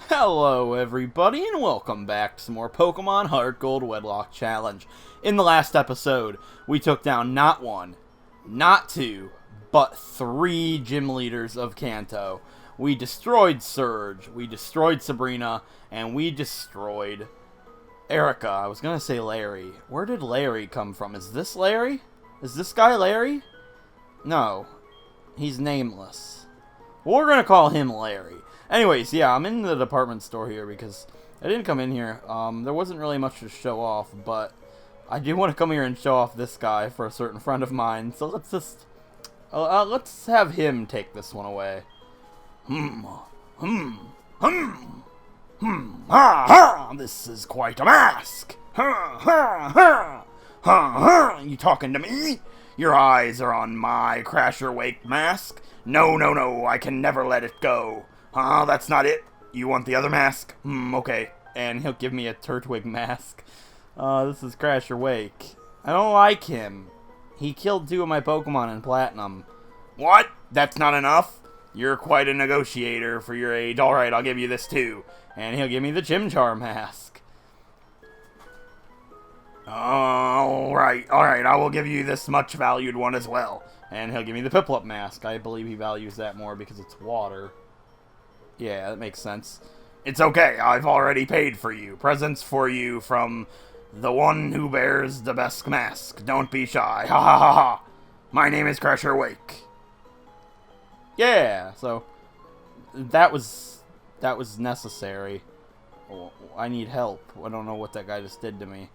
Hello everybody and welcome back to some more Pokemon Heart Gold Wedlocke Challenge. In the last episode, we took down not one, not two, but three gym leaders of Kanto. We destroyed Surge, we destroyed Sabrina, and we destroyed Erica. I was gonna say Larry. Where did Larry come from? Is this Larry? Is this guy Larry? No. He's nameless. We're gonna call him Larry. Anyways, yeah, I'm in the department store here because I didn't come in here. There wasn't really much to show off, but I do want to come here and show off this guy for a certain friend of mine. So let's just let's have him take this one away. Ha! This is quite a mask. Ha ha ha! Ha ha! You talking to me? Your eyes are on my Crasher Wake mask. No, no, no! I can never let it go. That's not it. You want the other mask? Okay. And he'll give me a Turtwig mask. This is Crasher Wake. I don't like him. He killed two of my Pokemon in Platinum. What? That's not enough? You're quite a negotiator for your age. Alright, I'll give you this too. And he'll give me the Chimchar mask. Alright, I will give you this much valued one as well. And he'll give me the Piplup mask. I believe he values that more because it's water. Yeah, that makes sense. It's okay, I've already paid for you. Presents for you from the one who bears the best mask. Don't be shy. Ha ha ha ha. My name is Crasher Wake. Yeah, so that was necessary. Oh, I need help. I don't know what that guy just did to me.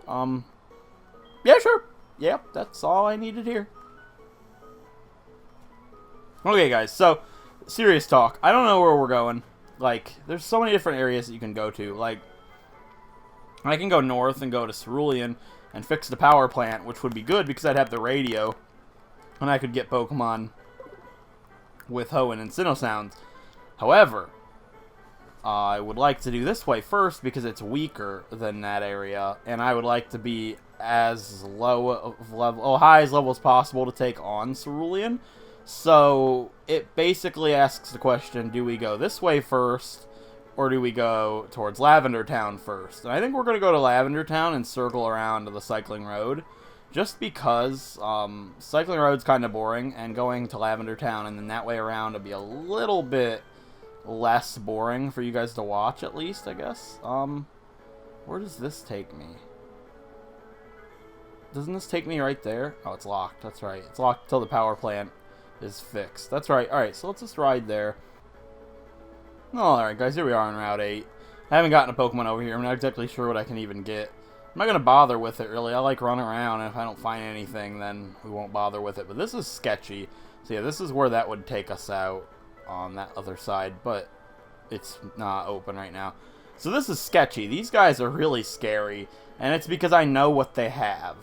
Yeah, sure. Yep, that's all I needed here. Okay, guys, so serious talk. I don't know where we're going. Like, there's so many different areas that you can go to. Like, I can go north and go to Cerulean and fix the power plant, which would be good because I'd have the radio. And I could get Pokemon with Hoenn and Sinnoh Sounds. However, I would like to do this way first because it's weaker than that area. And I would like to be as high as level as possible to take on Cerulean. So, it basically asks the question, do we go this way first, or do we go towards Lavender Town first? And I think we're going to go to Lavender Town and circle around to the Cycling Road, just because Cycling Road's kind of boring, and going to Lavender Town and then that way around would be a little bit less boring for you guys to watch, at least, I guess. Where does this take me? Doesn't this take me right there? Oh, it's locked, that's right. It's locked until the power plant is fixed. That's right. Alright, so let's just ride there. Alright, guys, here we are on Route 8. I haven't gotten a Pokemon over here. I'm not exactly sure what I can even get. I'm not going to bother with it, really. I like running around, and if I don't find anything, then we won't bother with it. But this is sketchy. So, yeah, this is where that would take us out on that other side, but it's not open right now. So, this is sketchy. These guys are really scary, and it's because I know what they have.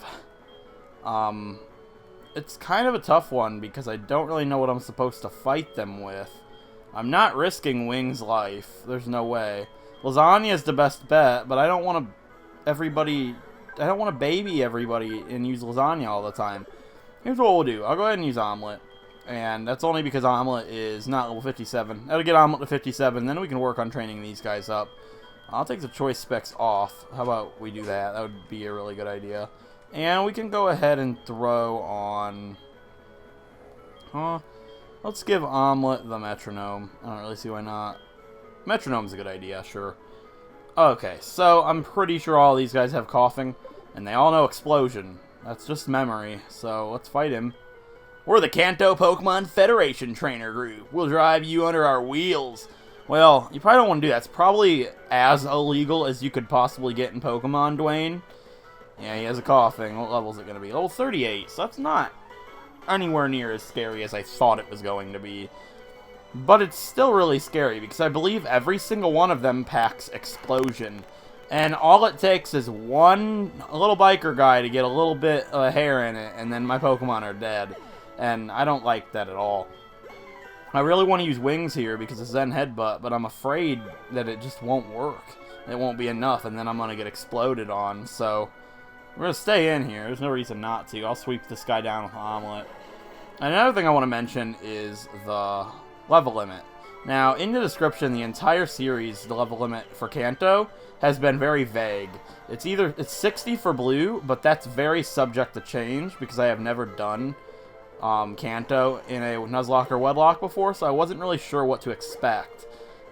It's kind of a tough one because I don't really know what I'm supposed to fight them with. I'm not risking Wing's life. There's no way. Lasagna is the best bet, but I don't want to baby everybody and use Lasagna all the time. Here's what we'll do. I'll go ahead and use Omelette. And that's only because Omelette is not level 57. That'll get Omelette to 57, then we can work on training these guys up. I'll take the choice specs off. How about we do that? That would be a really good idea. And we can go ahead and throw on... let's give Omelette the Metronome. I don't really see why not. Metronome's a good idea, sure. Okay, so I'm pretty sure all these guys have coughing. And they all know Explosion. That's just memory. So let's fight him. We're the Kanto Pokemon Federation Trainer Group. We'll drive you under our wheels. Well, you probably don't want to do that. It's probably as illegal as you could possibly get in Pokemon, Dwayne. Yeah, he has a coughing. What level is it going to be? Level 38, so that's not anywhere near as scary as I thought it was going to be. But it's still really scary, because I believe every single one of them packs Explosion. And all it takes is one little biker guy to get a little bit of hair in it, and then my Pokemon are dead. And I don't like that at all. I really want to use Wings here, because of Zen Headbutt, but I'm afraid that it just won't work. It won't be enough, and then I'm going to get exploded on, so... We're going to stay in here. There's no reason not to. I'll sweep this guy down with Omelette. And another thing I want to mention is the level limit. Now, in the description, the entire series, the level limit for Kanto, has been very vague. It's 60 for blue, but that's very subject to change, because I have never done Kanto in a Nuzlocke or Wedlocke before, so I wasn't really sure what to expect.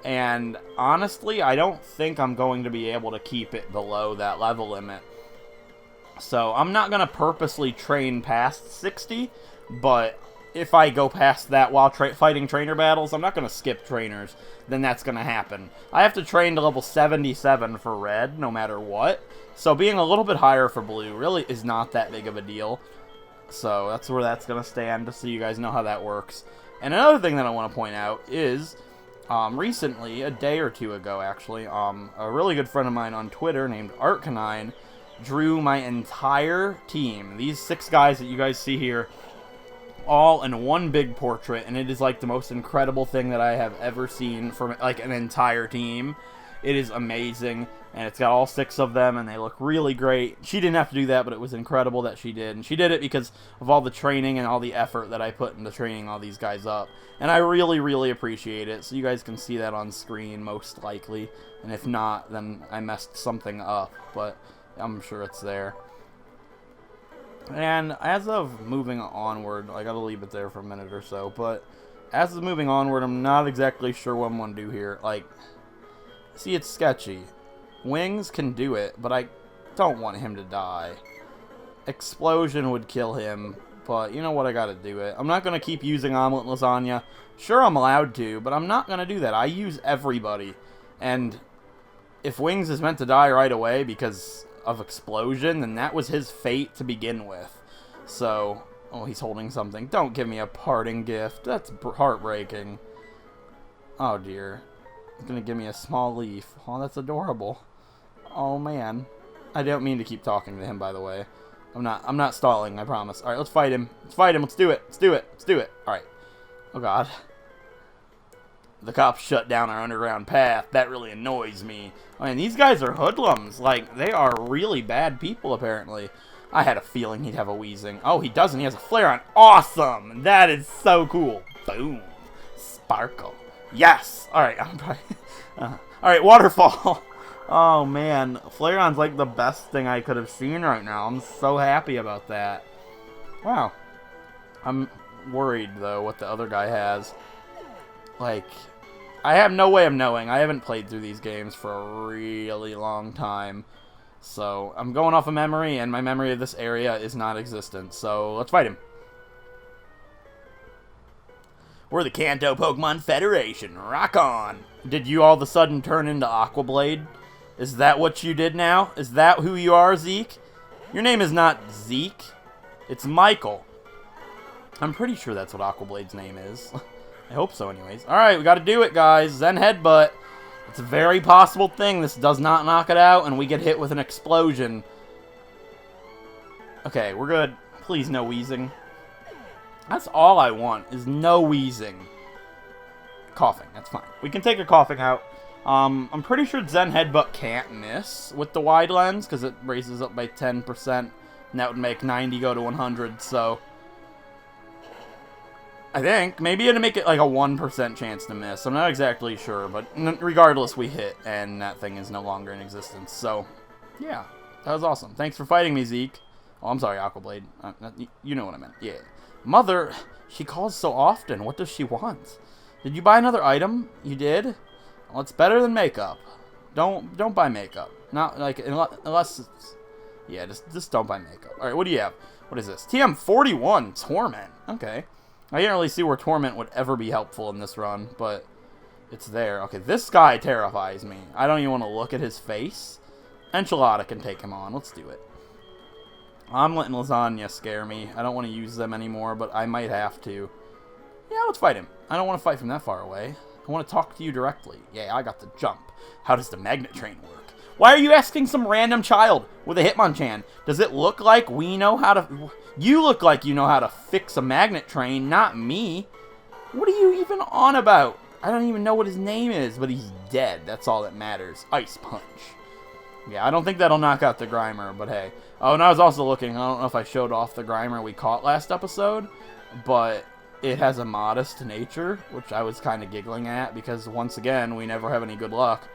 And honestly, I don't think I'm going to be able to keep it below that level limit. So I'm not going to purposely train past 60, but if I go past that while fighting trainer battles, I'm not going to skip trainers. Then that's going to happen. I have to train to level 77 for red, no matter what. So being a little bit higher for blue really is not that big of a deal. So that's where that's going to stand, just so you guys know how that works. And another thing that I want to point out is, recently, a day or two ago actually, a really good friend of mine on Twitter named Arcanine drew my entire team. These 6 guys that you guys see here, all in one big portrait, and it is like the most incredible thing that I have ever seen from like an entire team. It is amazing, and it's got all 6 of them, and they look really great. She didn't have to do that, but it was incredible that she did, and she did it because of all the training and all the effort that I put into training all these guys up, and I really, really appreciate it. So you guys can see that on screen, most likely, and if not, then I messed something up, but I'm sure it's there. And as of moving onward, I gotta leave it there for a minute or so, but as of moving onward, I'm not exactly sure what I'm gonna do here. Like, see, it's sketchy. Wings can do it, but I don't want him to die. Explosion would kill him, but you know what, I gotta do it. I'm not gonna keep using Omelet Lasagna. Sure, I'm allowed to, but I'm not gonna do that. I use everybody, and if Wings is meant to die right away because of Explosion, then that was his fate to begin with. So, oh, he's holding something. Don't give me a parting gift. That's heartbreaking. Oh dear. He's gonna give me a small leaf. Oh, that's adorable. Oh man. I don't mean to keep talking to him, by the way. I'm not stalling, I promise. Alright, let's fight him. Let's fight him. Let's do it. Let's do it. Let's do it. Alright. Oh god. The cops shut down our underground path. That really annoys me. I mean, these guys are hoodlums. Like, they are really bad people, apparently. I had a feeling he'd have a wheezing. Oh, he doesn't. He has a flare on. Awesome! That is so cool. Boom. Sparkle. Yes! Alright, I'm probably... Alright, waterfall. Oh, man. Flareon's like the best thing I could have seen right now. I'm so happy about that. Wow. I'm worried, though, what the other guy has. Like, I have no way of knowing. I haven't played through these games for a really long time. So, I'm going off of memory, and my memory of this area is not existent. So, let's fight him. We're the Kanto Pokemon Federation. Rock on! Did you all of a sudden turn into Aqua Blade? Is that what you did now? Is that who you are, Zeke? Your name is not Zeke. It's Michael. I'm pretty sure that's what Aqua Blade's name is. I hope so, anyways. Alright, we gotta do it, guys. Zen Headbutt. It's a very possible thing. This does not knock it out, and we get hit with an explosion. Okay, we're good. Please, no wheezing. That's all I want, is no wheezing. Coughing, that's fine. We can take a coughing out. I'm pretty sure Zen Headbutt can't miss with the wide lens, because it raises up by 10%, and that would make 90 go to 100, so... I think. Maybe it'll make it like a 1% chance to miss. I'm not exactly sure, but regardless, we hit, and that thing is no longer in existence. So, yeah. That was awesome. Thanks for fighting me, Zeke. Oh, I'm sorry, Aqua Blade. You know what I meant. Yeah. Mother, she calls so often. What does she want? Did you buy another item? You did? Well, it's better than makeup. Don't buy makeup. Not, like, unless it's... Yeah, just don't buy makeup. Alright, what do you have? What is this? TM41 Torment. Okay. I didn't really see where Torment would ever be helpful in this run, but it's there. Okay, this guy terrifies me. I don't even want to look at his face. Enchilada can take him on. Let's do it. Omelet and Lasagna scare me. I don't want to use them anymore, but I might have to. Yeah, let's fight him. I don't want to fight from that far away. I want to talk to you directly. Yeah, I got the jump. How does the magnet train work? Why are you asking some random child with a Hitmonchan? Does it look like we know how to... You look like you know how to fix a magnet train, not me. What are you even on about? I don't even know what his name is, but he's dead. That's all that matters. Ice Punch. Yeah, I don't think that'll knock out the Grimer, but hey. Oh, and I was also looking. I don't know if I showed off the Grimer we caught last episode, but it has a modest nature, which I was kind of giggling at, because once again, we never have any good luck.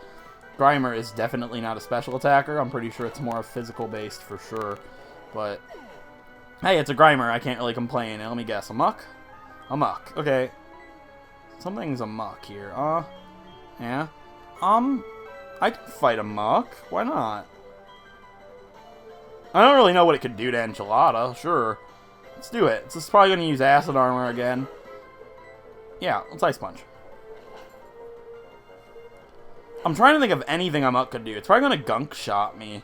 Grimer is definitely not a special attacker. I'm pretty sure it's more physical-based for sure. But, hey, it's a Grimer. I can't really complain. Let me guess. A Muck? A Muck. Okay. Something's a Muck here. Yeah. I can fight a Muck. Why not? I don't really know what it could do to Enchilada. Sure. Let's do it. It's just probably going to use Acid Armor again. Yeah, let's Ice Punch. I'm trying to think of anything a Muck could do. It's probably going to Gunk Shot me.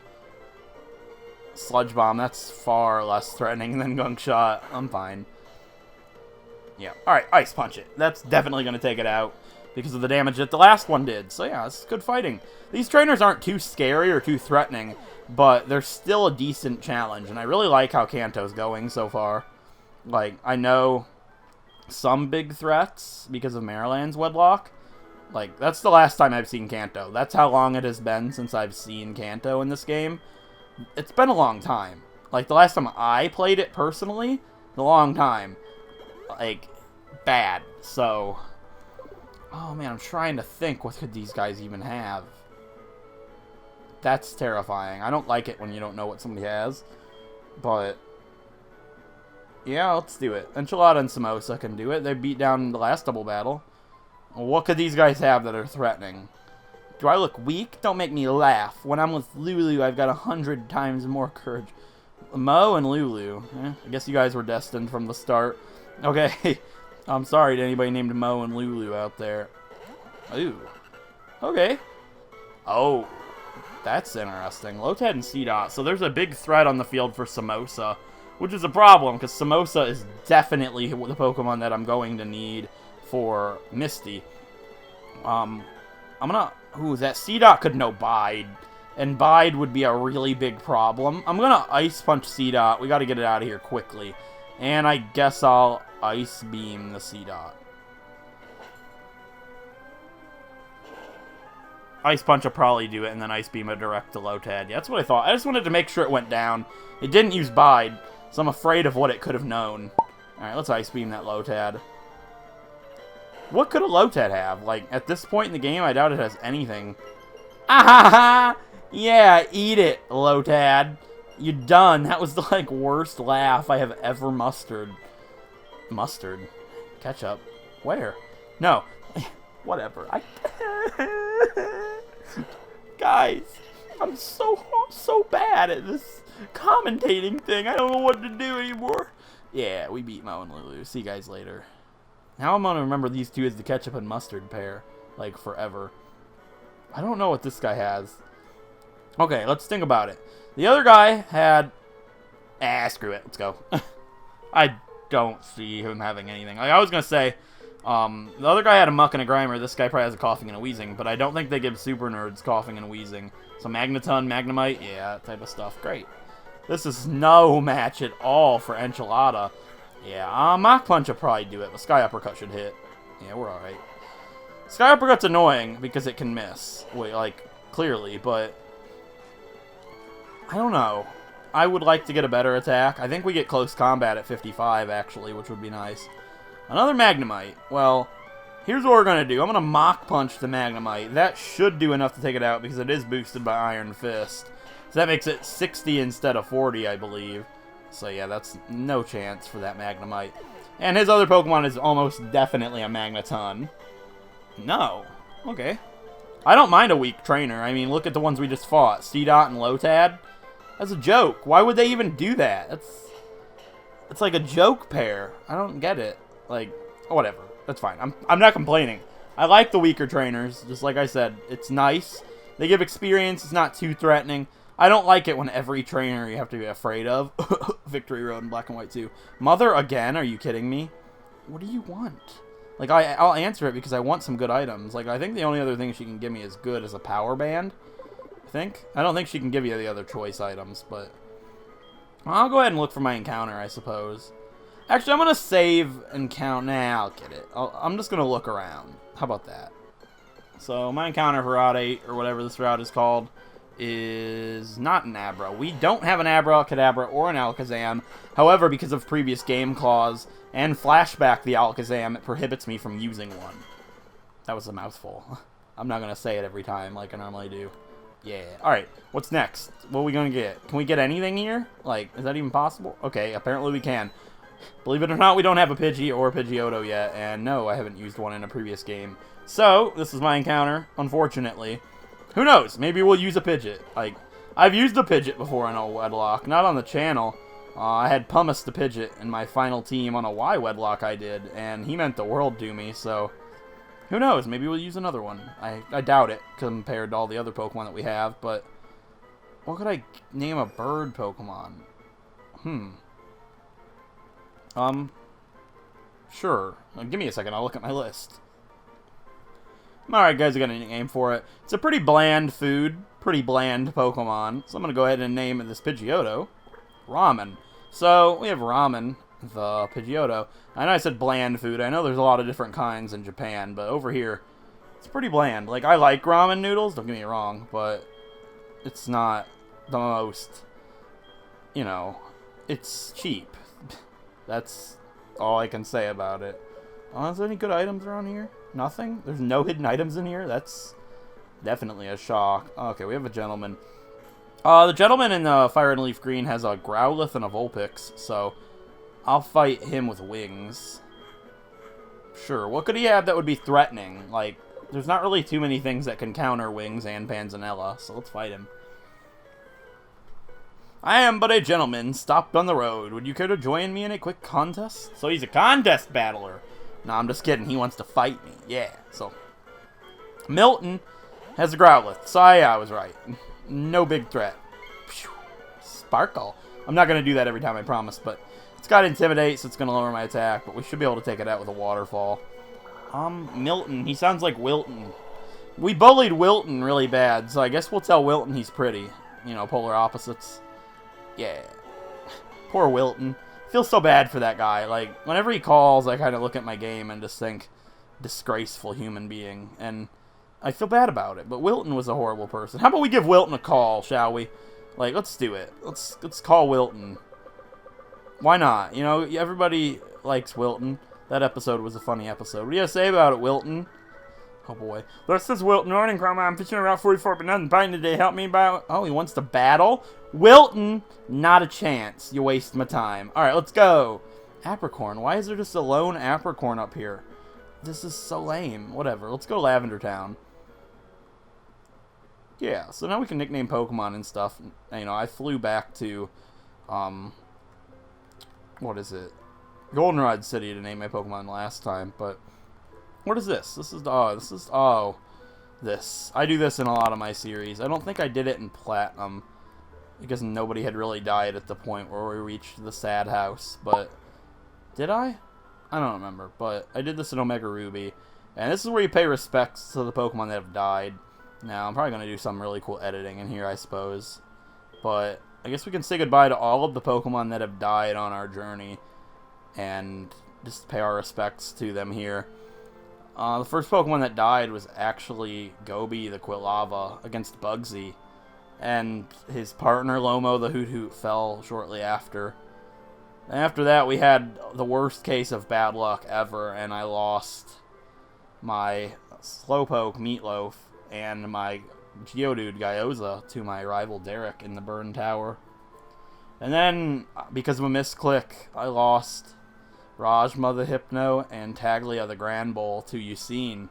Sludge Bomb, that's far less threatening than Gunk Shot. I'm fine. Yeah, alright, Ice Punch it. That's definitely going to take it out because of the damage that the last one did. So yeah, this is good fighting. These trainers aren't too scary or too threatening, but they're still a decent challenge, and I really like how Kanto's going so far. Like, I know some big threats because of Maryland's Wedlocke. Like, that's the last time I've seen Kanto. That's how long it has been since I've seen Kanto in this game. It's been a long time. Like, the last time I played it personally, a long time. Like, bad. So, oh man, I'm trying to think, what could these guys even have? That's terrifying. I don't like it when you don't know what somebody has. But, yeah, let's do it. Enchilada and Samosa can do it. They beat down the last double battle. What could these guys have that are threatening? Do I look weak? Don't make me laugh. When I'm with Lulu, I've got 100 times more courage. Mo and Lulu. I guess you guys were destined from the start. Okay. I'm sorry to anybody named Mo and Lulu out there. Ooh. Okay. Oh. That's interesting. Lotad and C-Dot. So there's a big threat on the field for Samosa, which is a problem, because Samosa is definitely the Pokemon that I'm going to need for Misty. I'm gonna... Ooh, that C-Dot could no Bide. And Bide would be a really big problem. I'm gonna Ice Punch C-Dot. We gotta get it out of here quickly. And I guess I'll Ice Beam the C-Dot. Ice Punch will probably do it, and then Ice Beam it direct to Lotad. Yeah, that's what I thought. I just wanted to make sure it went down. It didn't use Bide, so I'm afraid of what it could have known. Alright, let's Ice Beam that Lotad. What could a Lotad have? Like, at this point in the game, I doubt it has anything. Ah ha ha! Yeah, eat it, Lotad. You done. That was the, like, worst laugh I have ever mustered. Mustard? Ketchup? Where? No. Whatever. Guys, I'm so bad at this commentating thing. I don't know what to do anymore. Yeah, we beat Mo and Lulu. See you guys later. Now I'm gonna remember these two as the ketchup and mustard pair, like, forever. I don't know what this guy has. Okay, let's think about it. The other guy had... screw it. Let's go. I don't see him having anything. Like, I was gonna say, the other guy had a Muck and a Grimer. This guy probably has a Coughing and a Wheezing, but I don't think they give Super Nerds Coughing and Wheezing. So Magneton, Magnemite, yeah, that type of stuff. Great. This is no match at all for Enchilada. Yeah, Mach Punch will probably do it, but Sky Uppercut should hit. Yeah, we're alright. Sky Uppercut's annoying because it can miss. Wait, like, clearly, but... I don't know. I would like to get a better attack. I think we get close combat at 55, actually, which would be nice. Another Magnemite. Well, here's what we're going to do. I'm going to Mach Punch the Magnemite. That should do enough to take it out because it is boosted by Iron Fist. So that makes it 60 instead of 40, I believe. So yeah, that's no chance for that Magnemite. And his other Pokemon is almost definitely a Magneton. No. Okay. I don't mind a weak trainer. I mean, look at the ones we just fought. C-Dot and Lotad. That's a joke. Why would they even do that? It's like a joke pair. I don't get it. Like, whatever. That's fine. I'm not complaining. I like the weaker trainers. Just like I said, it's nice. They give experience. It's not too threatening. I don't like it when every trainer you have to be afraid of. Victory Road in Black and White 2. Mother again? Are you kidding me? What do you want? Like, I'll answer it because I want some good items. Like, I think the only other thing she can give me as good as a power band. I think. I don't think she can give you the other choice items, but... I'll go ahead and look for my encounter, I suppose. Actually, I'm going to save encounter. Nah, I'll get it. I'm just going to look around. How about that? So, my encounter for Route 8, or whatever this route is called, is not an Abra. We don't have an Abra, Kadabra, or an Alakazam. However, because of previous game clause, And flashback the Alakazam, it prohibits me from using one. That was a mouthful. I'm not going to say it every time like I normally do. Yeah. Alright, what's next? What are we going to get? Can we get anything here? Like, is that even possible? Okay, apparently we can. Believe it or not, we don't have a Pidgey or a Pidgeotto yet, and no, I haven't used one in a previous game. So, this is my encounter, unfortunately. Who knows? Maybe we'll use a Pidgeot. Like, I've used a Pidgeot before in a Wedlocke, not on the channel. I had Pumice the Pidgeot in my final team on a Y Wedlocke I did, and he meant the world to me, so who knows? Maybe we'll use another one. I doubt it compared to all the other Pokemon that we have, but what could I name a bird Pokemon? Sure. Give me a second, I'll look at my list. Alright guys, I got a name for it. It's a pretty bland food, pretty bland Pokemon, so I'm going to go ahead and name this Pidgeotto Ramen. So, we have Ramen, the Pidgeotto. I know I said bland food. I know there's a lot of different kinds in Japan, but over here, it's pretty bland. Like, I like ramen noodles, don't get me wrong, but it's not the most, you know, it's cheap. That's all I can say about it. Is there any good items around here? Nothing? There's no hidden items in here? That's definitely a shock. Okay, we have a gentleman. The gentleman in Fire and Leaf Green has a Growlithe and a Vulpix, so I'll fight him with wings. Sure, what could he have that would be threatening? Like, there's not really too many things that can counter wings and Panzanella, so let's fight him. I am but a gentleman, stopped on the road. Would you care to join me in a quick contest? So he's a contest battler. No, I'm just kidding. He wants to fight me. Yeah, so Milton has a Growlithe, so I was right. No big threat. Sparkle. I'm not going to do that every time, I promise, but it's got Intimidate, so it's going to lower my attack, but we should be able to take it out with a Waterfall. Milton. He sounds like Wilton. We bullied Wilton really bad, so I guess we'll tell Wilton he's pretty. You know, polar opposites. Yeah. Poor Wilton. I feel so bad for that guy. Like, whenever he calls, I kind of look at my game and just think, disgraceful human being, and I feel bad about it, but Wilton was a horrible person. How about we give Wilton a call, shall we? Like, let's do it. Let's call Wilton. Why not? You know, everybody likes Wilton. That episode was a funny episode. What do you have to say about it, Wilton? Oh, boy. This is Wilton. Morning, Kroma. I'm fishing around 44, but nothing biting today. Help me about... Oh, he wants to battle? Wilton, not a chance. You waste my time. All right, let's go. Apricorn. Why is there just a lone Apricorn up here? This is so lame. Whatever. Let's go to Lavender Town. Yeah, so now we can nickname Pokemon and stuff. You know, I flew back to, what is it? Goldenrod City to name my Pokemon last time, but what is this? This. I do this in a lot of my series. I don't think I did it in Platinum, because nobody had really died at the point where we reached the sad house, but did I? I don't remember, but I did this in Omega Ruby, and this is where you pay respects to the Pokemon that have died. Now, I'm probably going to do some really cool editing in here, I suppose. But I guess we can say goodbye to all of the Pokemon that have died on our journey. And just pay our respects to them here. The first Pokemon that died was actually Gobi the Quilava against Bugsy. And his partner, Lomo the Hoot Hoot, fell shortly after. And after that, we had the worst case of bad luck ever. And I lost my Slowpoke, Meatloaf, and my Geodude Gyoza to my rival Derek in the Burn Tower. And then, because of a misclick, I lost Rajma the Hypno and Taglia the Granbull to Yucine.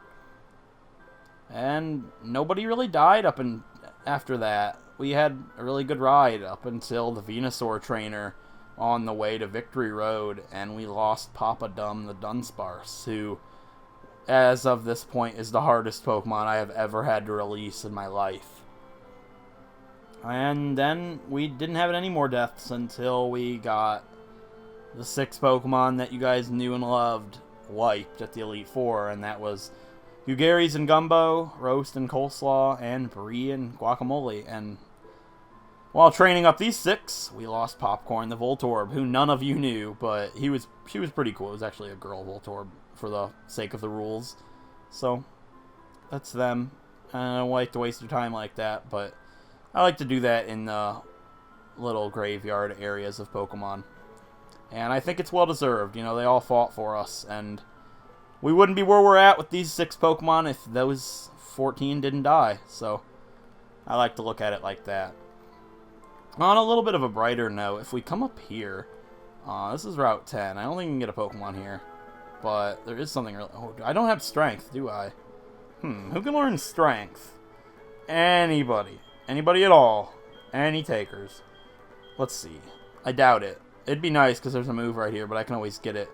And nobody really died after that. We had a really good ride up until the Venusaur trainer on the way to Victory Road, and we lost Papa Dum the Dunsparce, who, as of this point, is the hardest Pokemon I have ever had to release in my life. And then we didn't have any more deaths until we got the 6 Pokemon that you guys knew and loved wiped at the Elite Four, and that was Hugaries and Gumbo, Roast and Coleslaw, and Brie and Guacamole. And while training up these 6, we lost Popcorn the Voltorb, who none of you knew, but she was pretty cool. It was actually a girl Voltorb, for the sake of the rules. So, that's them. I don't like to waste your time like that, but I like to do that in the little graveyard areas of Pokemon. And I think it's well-deserved. You know, they all fought for us, and we wouldn't be where we're at with these 6 Pokemon if those 14 didn't die. So, I like to look at it like that. On a little bit of a brighter note, if we come up here, this is Route 10. I don't think you can get a Pokemon here, but there is something really... Oh, I don't have Strength, do I? Who can learn Strength? Anybody. Anybody at all. Any takers. Let's see. I doubt it. It'd be nice because there's a move right here, but I can always get it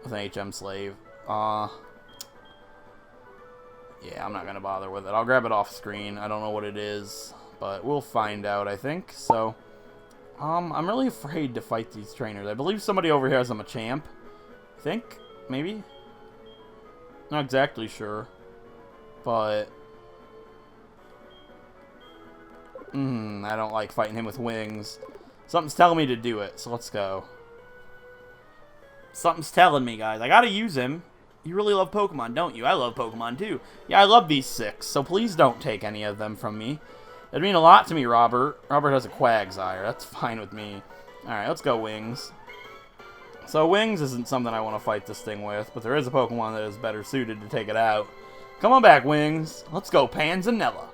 with an HM Slave. Yeah, I'm not going to bother with it. I'll grab it off screen. I don't know what it is, but we'll find out, I think. So, I'm really afraid to fight these trainers. I believe somebody over here has a Machamp. I think? Maybe? Not exactly sure. But... I don't like fighting him with wings. Something's telling me to do it, so let's go. Something's telling me, guys. I gotta use him. You really love Pokemon, don't you? I love Pokemon, too. Yeah, I love these 6, so please don't take any of them from me. It'd mean a lot to me, Robert. Robert has a Quagsire. That's fine with me. Alright, let's go Wings. So Wings isn't something I want to fight this thing with, but there is a Pokemon that is better suited to take it out. Come on back, Wings. Let's go Panzanella.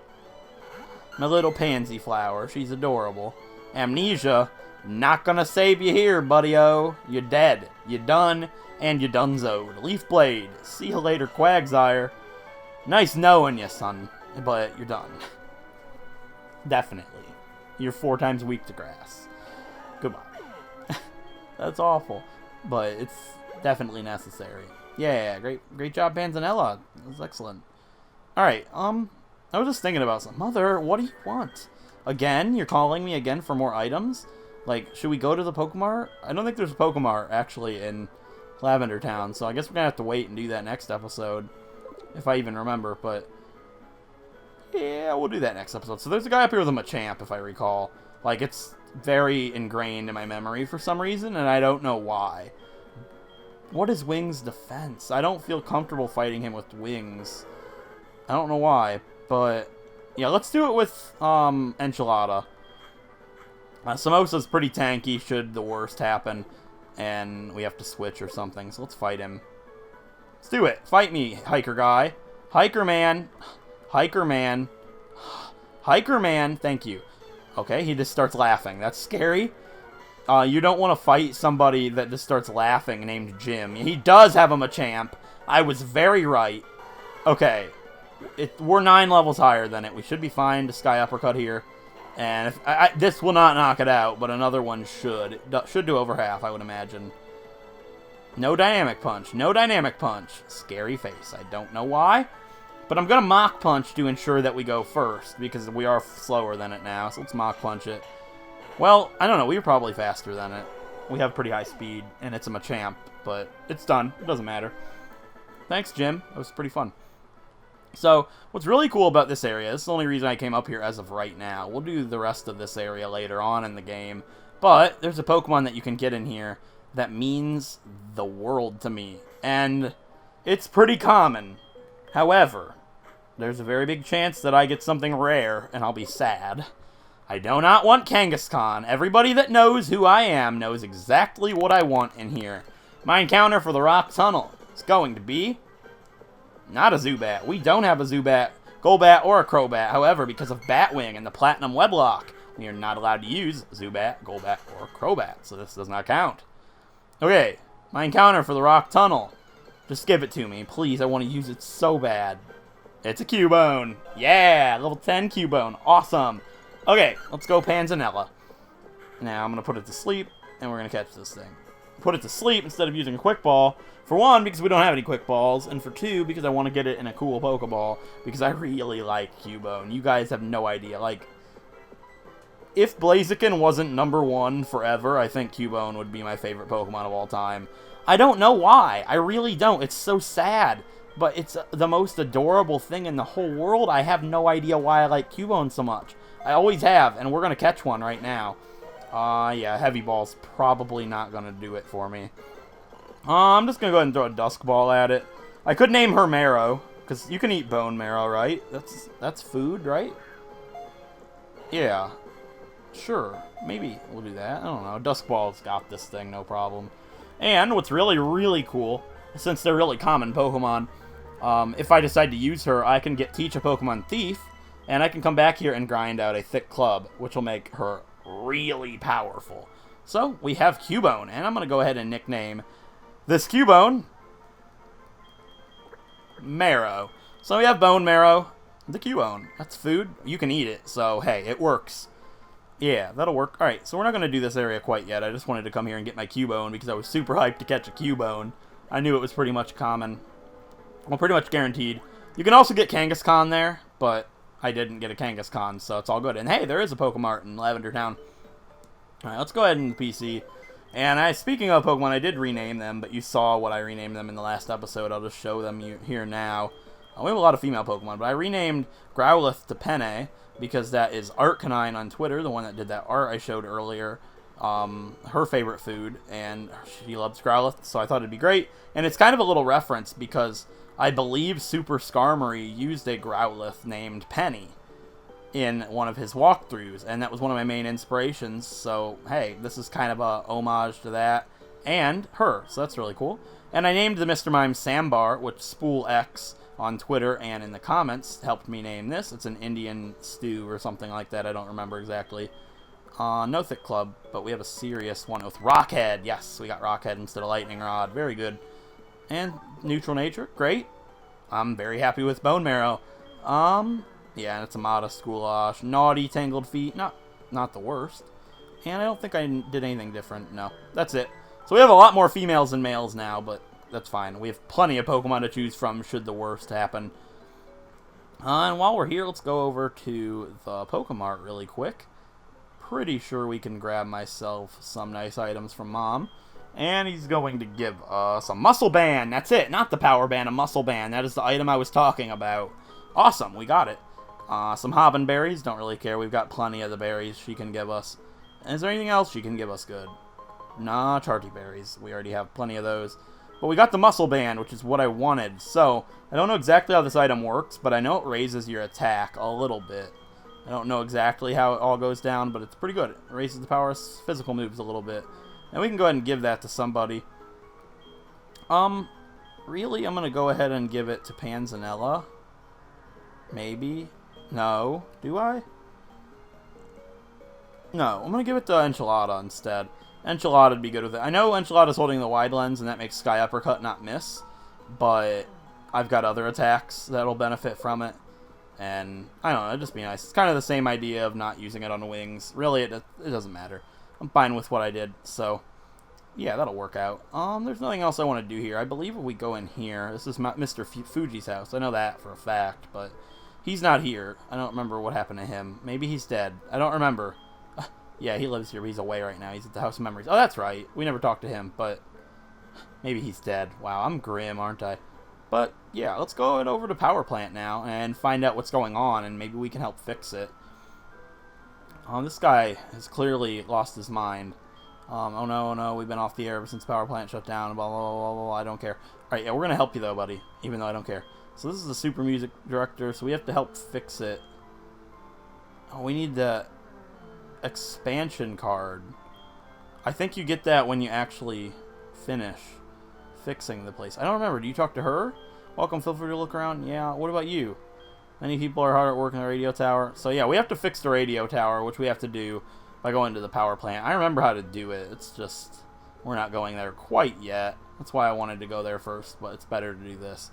My little pansy flower. She's adorable. Amnesia, not gonna save you here, buddy-o. You're dead. You're done, and you're donezoed. Leaf Blade. See you later, Quagsire. Nice knowing you, son, but you're done. Definitely. You're 4 times weak to grass. Goodbye. That's awful, but it's definitely necessary. Yeah, great job, Panzanella. That was excellent. Alright, I was just thinking about something. Mother, what do you want? Again? You're calling me again for more items? Like, should we go to the Pokemart? I don't think there's a Pokemart, actually, in Lavender Town, so I guess we're gonna have to wait and do that next episode. If I even remember, but... yeah, we'll do that next episode. So there's a guy up here with a Machamp, if I recall. Like, it's very ingrained in my memory for some reason, and I don't know why. What is Wings' defense? I don't feel comfortable fighting him with Wings. I don't know why, but... yeah, let's do it with Enchilada. Samosa's pretty tanky should the worst happen, and we have to switch or something, so let's fight him. Let's do it. Fight me, Hiker guy. Hiker man. Hiker man. Hiker man. Thank you. Okay, he just starts laughing. That's scary. You don't want to fight somebody that just starts laughing named Jim. He does have a Machamp. I was very right. Okay. We're 9 levels higher than it. We should be fine to Sky Uppercut here. And if, this will not knock it out, but another one should. It should do over half, I would imagine. No Dynamic Punch. No Dynamic Punch. Scary face. I don't know why. But I'm going to Mach Punch to ensure that we go first, because we are slower than it now. So let's Mach Punch it. Well, I don't know. We were probably faster than it. We have pretty high speed, and it's a Machamp. But it's done. It doesn't matter. Thanks, Jim. That was pretty fun. So, what's really cool about this area, this is the only reason I came up here as of right now. We'll do the rest of this area later on in the game. But, there's a Pokemon that you can get in here that means the world to me. And it's pretty common. However, there's a very big chance that I get something rare, and I'll be sad. I do not want Kangaskhan. Everybody that knows who I am knows exactly what I want in here. My encounter for the Rock Tunnel is going to be... not a Zubat. We don't have a Zubat, Golbat, or a Crobat. However, because of Batwing and the Platinum Wedlocke, we are not allowed to use Zubat, Golbat, or Crobat. So this does not count. Okay, my encounter for the Rock Tunnel. Just give it to me, please. I want to use it so bad. It's a Cubone. Yeah, level 10 Cubone. Awesome. Okay, let's go Panzanella. Now I'm going to put it to sleep, and we're going to catch this thing. Put it to sleep instead of using a Quick Ball. For one, because we don't have any Quick Balls, and for two, because I want to get it in a cool Pokeball, because I really like Cubone. You guys have no idea. Like, if Blaziken wasn't #1 forever, I think Cubone would be my favorite Pokemon of all time. I don't know why. I really don't. It's so sad. But it's the most adorable thing in the whole world. I have no idea why I like Cubone so much. I always have, and we're going to catch one right now. Yeah, Heavy Ball's probably not going to do it for me. I'm just going to go ahead and throw a Dusk Ball at it. I could name her Marrow, because you can eat bone marrow, right? That's food, right? Yeah. Sure, maybe we'll do that. I don't know. Duskball's got this thing, no problem. And what's really, really cool, since they're really common Pokemon, if I decide to use her, I can teach a Pokemon Thief, and I can come back here and grind out a Thick Club, which will make her really powerful. So, we have Cubone, and I'm going to go ahead and nickname this Cubone Marrow. So we have Bone Marrow, the Cubone. That's food. You can eat it, so hey, it works. Yeah, that'll work. Alright, so we're not going to do this area quite yet. I just wanted to come here and get my Cubone because I was super hyped to catch a Cubone. I knew it was pretty much common. Well, pretty much guaranteed. You can also get Kangaskhan there, but I didn't get a Kangaskhan, so it's all good. And hey, there is a Pokemart in Lavender Town. Alright, let's go ahead in the PC. And speaking of Pokemon, I did rename them, but you saw what I renamed them in the last episode. I'll just show them here now. We have a lot of female Pokemon, but I renamed Growlithe to Penne, because that is Arcanine on Twitter, the one that did that art I showed earlier, her favorite food, and she loves Growlithe, so I thought it'd be great. And it's kind of a little reference, because I believe Super Skarmory used a Growlithe named Penny in one of his walkthroughs, and that was one of my main inspirations, so hey, this is kind of a homage to that, and her, so that's really cool. And I named the Mr. Mime Sambar, which Spool X on Twitter and in the comments helped me name this. It's an Indian stew or something like that, I don't remember exactly. No Thick Club, but we have a serious one with Rockhead. Yes, we got Rockhead instead of Lightning Rod, very good. And Neutral Nature, great. I'm very happy with Bone Marrow. Yeah, and it's a modest Goulash. Naughty Tangled Feet, not the worst. And I don't think I did anything different. No, that's it. So we have a lot more females than males now, but that's fine. We have plenty of Pokemon to choose from should the worst happen. And while we're here, let's go over to the Pokemart really quick. Pretty sure we can grab myself some nice items from Mom. And he's going to give us a Muscle Band. That's it, not the Power Band, a Muscle Band. That is the item I was talking about. Awesome, we got it. Some Hobbin Berries, don't really care. We've got plenty of the berries she can give us. And is there anything else she can give us good? Nah, Charty Berries. We already have plenty of those. But we got the Muscle Band, which is what I wanted. So, I don't know exactly how this item works, but I know it raises your attack a little bit. I don't know exactly how it all goes down, but it's pretty good. It raises the power of physical moves a little bit. And we can go ahead and give that to somebody. Really, I'm going to go ahead and give it to Panzanella. Maybe. No. Do I? No, I'm going to give it to Enchilada instead. Enchilada would be good with it. I know Enchilada's holding the wide lens, and that makes Sky Uppercut not miss. But I've got other attacks that'll benefit from it. And, I don't know, it'd just be nice. It's kind of the same idea of not using it on the wings. Really, it doesn't matter. I'm fine with what I did, so yeah, that'll work out. There's nothing else I want to do here. I believe if we go in here, this is Mr. Fuji's house. I know that for a fact, but he's not here. I don't remember what happened to him. Maybe he's dead. I don't remember. Yeah, he lives here, but he's away right now. He's at the House of Memories. Oh, that's right. We never talked to him, but maybe he's dead. Wow, I'm grim, aren't I? But yeah, let's go over to Power Plant now and find out what's going on, and maybe we can help fix it. This guy has clearly lost his mind. Oh no, we've been off the air ever since Power Plant shut down, blah, blah, blah, blah, blah, I don't care. Alright, yeah, we're gonna help you though, buddy, even though I don't care. So this is the Super Music Director, so we have to help fix it. Oh, we need the expansion card. I think you get that when you actually finish fixing the place. I don't remember, do you talk to her? Welcome, feel free to look around. Yeah, what about you? Many people are hard at work in the radio tower. So yeah, we have to fix the radio tower, which we have to do by going to the power plant. I remember how to do it. It's just, we're not going there quite yet. That's why I wanted to go there first, but it's better to do this.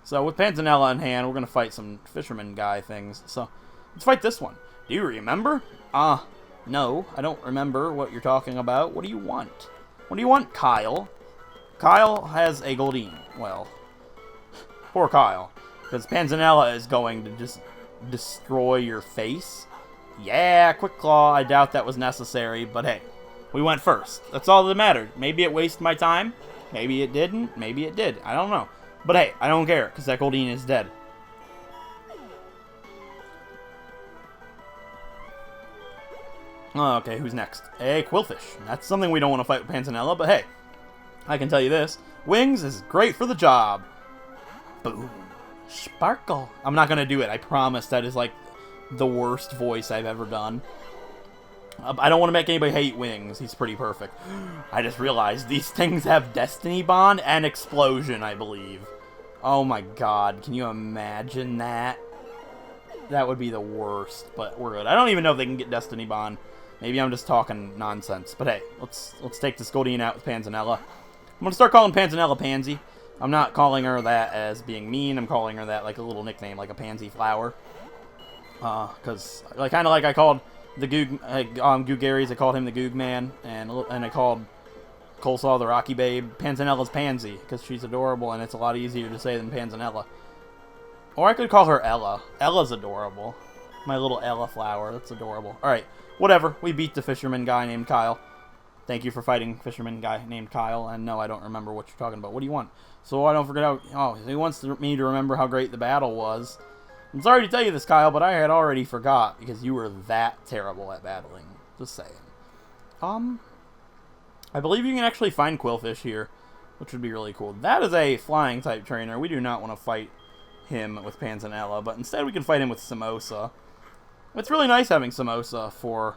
So with Panzanella in hand, we're going to fight some fisherman guy things. So let's fight this one. Do you remember? No, I don't remember what you're talking about. What do you want? What do you want, Kyle? Kyle has a Goldeen. Well, poor Kyle. Because Panzanella is going to just destroy your face. Yeah, Quick Claw. I doubt that was necessary, but hey, we went first. That's all that mattered. Maybe it wasted my time. Maybe it didn't. Maybe it did. I don't know. But hey, I don't care, because that Goldeen is dead. Okay, who's next? A Quillfish. That's something we don't want to fight with Panzanella, but hey, I can tell you this. Wings is great for the job. Boom. Sparkle. I'm not going to do it. I promise that is like the worst voice I've ever done. I don't want to make anybody hate Wings. He's pretty perfect. I just realized these things have Destiny Bond and Explosion, I believe. Oh my god, can you imagine that? That would be the worst, but we're good. I don't even know if they can get Destiny Bond. Maybe I'm just talking nonsense. But hey, let's take this Goldeen out with Panzanella. I'm going to start calling Panzanella Pansy. I'm not calling her that as being mean. I'm calling her that like a little nickname, like a pansy flower. Because, like, kind of like I called the Googaries, I called him the Goog Man, and I called Coleslaw the Rocky Babe. Panzanella's Pansy, because she's adorable, and it's a lot easier to say than Panzanella. Or I could call her Ella. Ella's adorable. My little Ella flower, that's adorable. Alright, whatever. We beat the fisherman guy named Kyle. Thank you for fighting fisherman guy named Kyle, and no, I don't remember what you're talking about. What do you want? So I don't forget how... Oh, he wants me to remember how great the battle was. I'm sorry to tell you this, Kyle, but I had already forgot because you were that terrible at battling. Just saying. I believe you can actually find Quillfish here, which would be really cool. That is a flying type trainer. We do not want to fight him with Panzanella, but instead we can fight him with Samosa. It's really nice having Samosa for...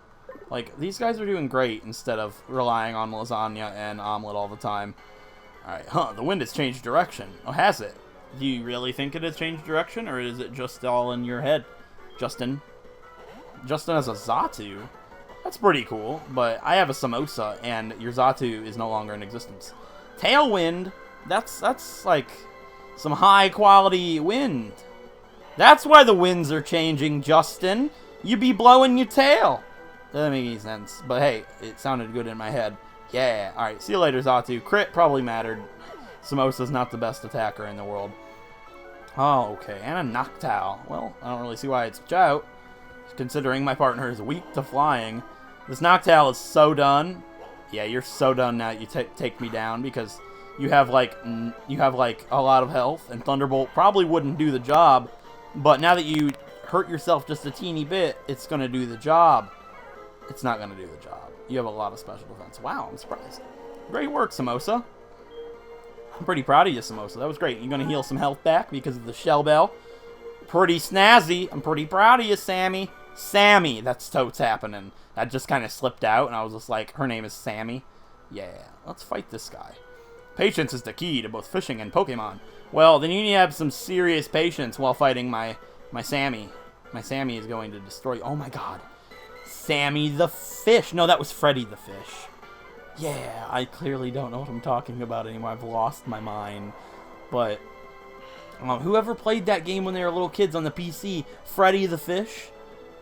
Like, these guys are doing great instead of relying on lasagna and omelet all the time. Alright, the wind has changed direction. Oh, has it? Do you really think it has changed direction, or is it just all in your head? Justin has a Xatu? That's pretty cool, but I have a Samosa, and your Xatu is no longer in existence. Tailwind? That's like some high-quality wind. That's why the winds are changing, Justin. You be blowing your tail. That doesn't make any sense, but hey, it sounded good in my head. Yeah, alright, see you later, Xatu. Crit probably mattered. Samosa's not the best attacker in the world. Oh, okay, and a Noctowl. Well, I don't really see why it's out, considering my partner is weak to flying. This Noctowl is so done. Yeah, you're so done now. You take me down because you have like a lot of health, and Thunderbolt probably wouldn't do the job. But now that you hurt yourself just a teeny bit, it's gonna do the job. It's not gonna do the job. You have a lot of special defense. Wow, I'm surprised. Great work, Samosa. I'm pretty proud of you, Samosa. That was great. You're gonna heal some health back because of the Shell Bell. Pretty snazzy. I'm pretty proud of you, Sammy. Sammy, that's totes happening. That just kind of slipped out, and I was just like, her name is Sammy. Yeah, let's fight this guy. Patience is the key to both fishing and Pokemon. Well, then you need to have some serious patience while fighting my Sammy. My Sammy is going to destroy you. Oh my god. Sammy the fish. No, that was Freddy the fish. Yeah, I clearly don't know what I'm talking about anymore. I've lost my mind. But whoever played that game when they were little kids on the PC, Freddy the Fish,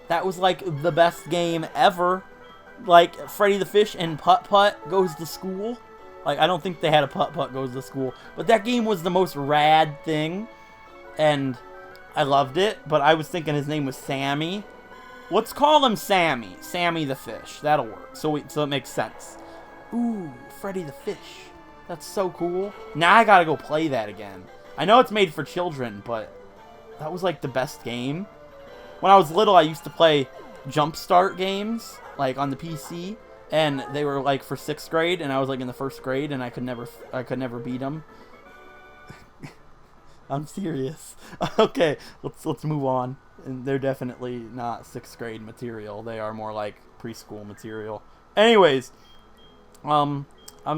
that was like the best game ever. Like, Freddy the Fish and Putt Putt Goes to School. Like, I don't think they had a Putt Putt Goes to School. But that game was the most rad thing. And I loved it. But I was thinking his name was Sammy. Let's call him Sammy. Sammy the Fish. That'll work. So it makes sense. Ooh, Freddy the Fish. That's so cool. Now I gotta go play that again. I know it's made for children, but that was like the best game. When I was little, I used to play Jumpstart games, like on the PC, and they were like for 6th grade, and I was like in the 1st grade, and I could never beat them. I'm serious. Okay, let's move on. And they're definitely not 6th grade material. They are more like preschool material. Anyways, I'm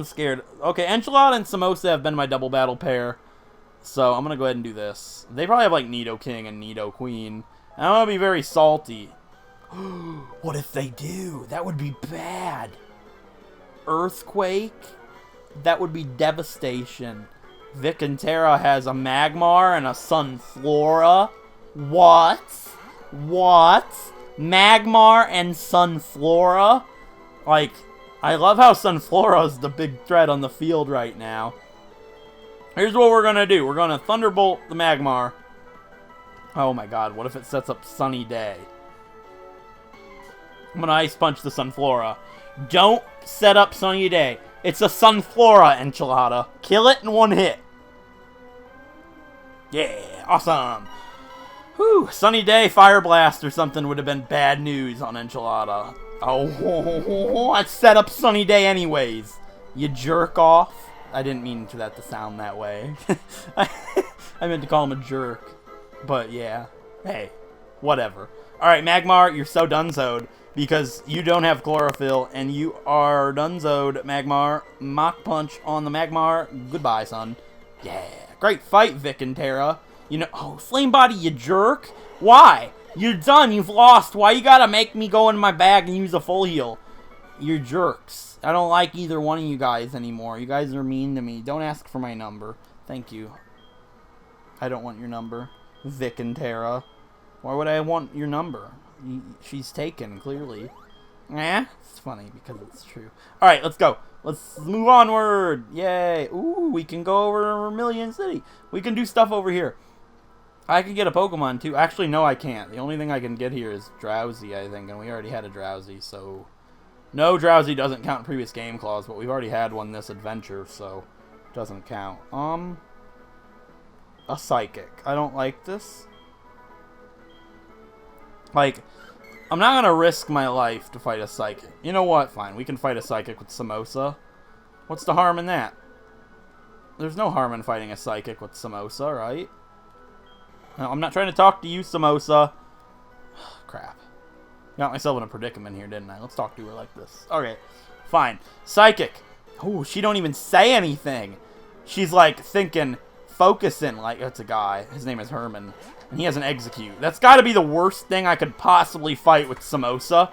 scared. Okay, Enchilada and Samosa have been my double battle pair. So I'm going to go ahead and do this. They probably have like Nidoking and Nidoqueen. And I'm going to be very salty. What if they do? That would be bad. Earthquake? That would be devastation. Vic and Terra has a Magmar and a Sunflora. What? What? Magmar and Sunflora? Like, I love how Sunflora is the big threat on the field right now. Here's what we're going to do. We're going to Thunderbolt the Magmar. Oh my god, what if it sets up Sunny Day? I'm going to Ice Punch the Sunflora. Don't set up Sunny Day. It's a Sunflora, Enchilada. Kill it in one hit. Yeah, awesome. Whew, Sunny Day, Fire Blast or something would have been bad news on Enchilada. Oh, I set up Sunny Day anyways. You jerk off. I didn't mean for that to sound that way. I meant to call him a jerk. But yeah, hey, whatever. Alright, Magmar, you're so donezoed. because you don't have chlorophyll, and you are Dunzo'd, Magmar. Mach Punch on the Magmar. Goodbye, son. Yeah. Great fight, Vic and Terra. You know, oh, Flame Body, you jerk. Why? You're done. You've lost. Why you gotta make me go in my bag and use a full heal? You're jerks. I don't like either one of you guys anymore. You guys are mean to me. Don't ask for my number. Thank you. I don't want your number. Vic and Terra. Why would I want your number? She's taken, clearly. Eh? It's funny because it's true. Alright, let's go. Let's move onward. Yay. Ooh, we can go over to Vermilion City. We can do stuff over here. I can get a Pokemon, too. Actually, no, I can't. The only thing I can get here is Drowsy, I think. And we already had a Drowsy, so... No, Drowsy doesn't count in previous game clause, but we've already had one this adventure, so... Doesn't count. A Psychic. I don't like this. Like, I'm not going to risk my life to fight a Psychic. You know what? Fine, we can fight a Psychic with Samosa. What's the harm in that? There's no harm in fighting a Psychic with Samosa, right? No, I'm not trying to talk to you, Samosa. Crap. Got myself in a predicament here, didn't I? Let's talk to her like this. Okay, fine. Psychic. Ooh, she don't even say anything. She's like thinking, focusing like it's a guy. His name is Herman. And he has an Execute. That's got to be the worst thing I could possibly fight with Samosa.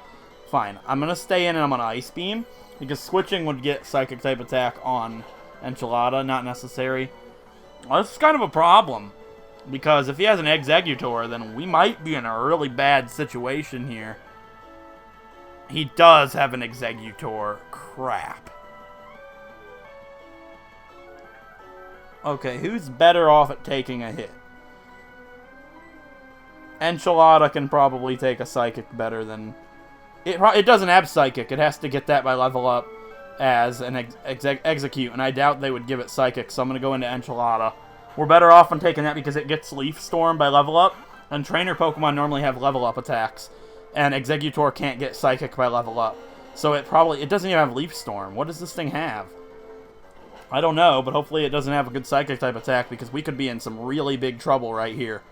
Fine. I'm going to stay in and I'm going to Ice Beam. Because switching would get Psychic type attack on Enchilada. Not necessary. Well, this is kind of a problem. Because if he has an Executor, then we might be in a really bad situation here. He does have an Executor. Crap. Okay, who's better off at taking a hit? Enchilada can probably take a Psychic better than... It doesn't have Psychic. It has to get that by level up as an Execute. And I doubt they would give it Psychic, so I'm going to go into Enchilada. We're better off on taking that because it gets Leaf Storm by level up. And Trainer Pokemon normally have level up attacks. And Executor can't get Psychic by level up. So it doesn't even have Leaf Storm. What does this thing have? I don't know, but hopefully it doesn't have a good Psychic type attack because we could be in some really big trouble right here.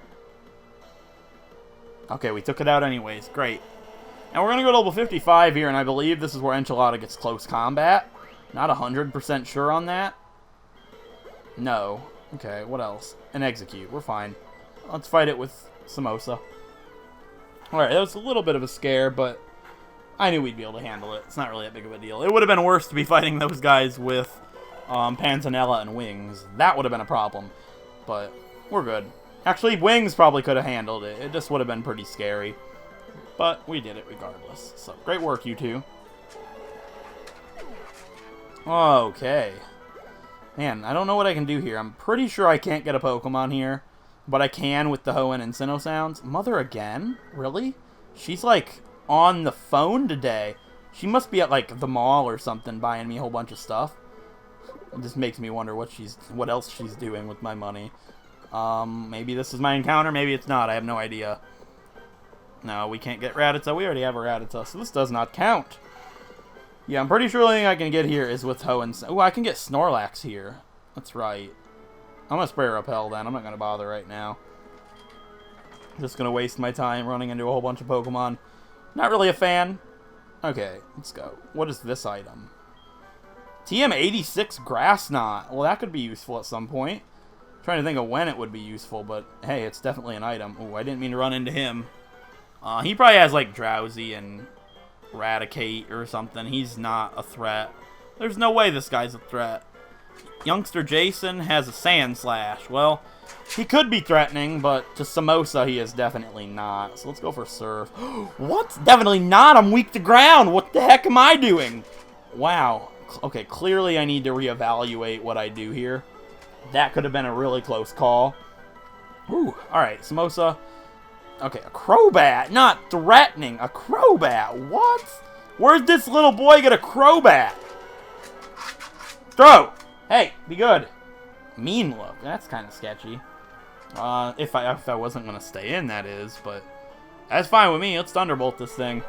Okay, we took it out anyways. Great. And we're going to go to level 55 here, and I believe this is where Enchilada gets close combat. Not 100% sure on that. No. Okay, what else? An Execute. We're fine. Let's fight it with Samosa. Alright, that was a little bit of a scare, but I knew we'd be able to handle it. It's not really that big of a deal. It would have been worse to be fighting those guys with Panzanella and Wings. That would have been a problem, but we're good. Actually, Wings probably could have handled it. It just would have been pretty scary, but we did it regardless. So, great work, you two. Okay. Man, I don't know what I can do here. I'm pretty sure I can't get a Pokemon here, but I can with the Hoenn and Sinnoh sounds. Mother again? Really? She's, like, on the phone today. She must be at, like, the mall or something buying me a whole bunch of stuff. It just makes me wonder what else she's doing with my money. Maybe this is my encounter, maybe it's not. I have no idea. No, we can't get Rattata. We already have a Rattata, so this does not count. Yeah, I'm pretty sure the only thing I can get here is with Hoenn. Oh, I can get Snorlax here. That's right. I'm going to spray Repel then. I'm not going to bother right now. Just going to waste my time running into a whole bunch of Pokemon. Not really a fan. Okay, let's go. What is this item? TM86 Grass Knot. Well, that could be useful at some point. I'm trying to think of when it would be useful, but hey, it's definitely an item. Oh, I didn't mean to run into him. He probably has, like, Drowsy and Raticate or something. He's not a threat. There's no way this guy's a threat. Youngster Jason has a Sand Slash. Well, he could be threatening, but to Samosa he is definitely not. So let's go for Surf. What? Definitely not. I'm weak to ground. What the heck am I doing? Wow. Okay, clearly I need to reevaluate what I do here. That could have been a really close call. Ooh, alright, Samosa. Okay, a Crobat. Not threatening. A Crobat. What? Where'd this little boy get a Crobat? Throw! Hey, be good. Mean look. That's kind of sketchy. If I wasn't going to stay in, that is. But that's fine with me. Let's Thunderbolt this thing.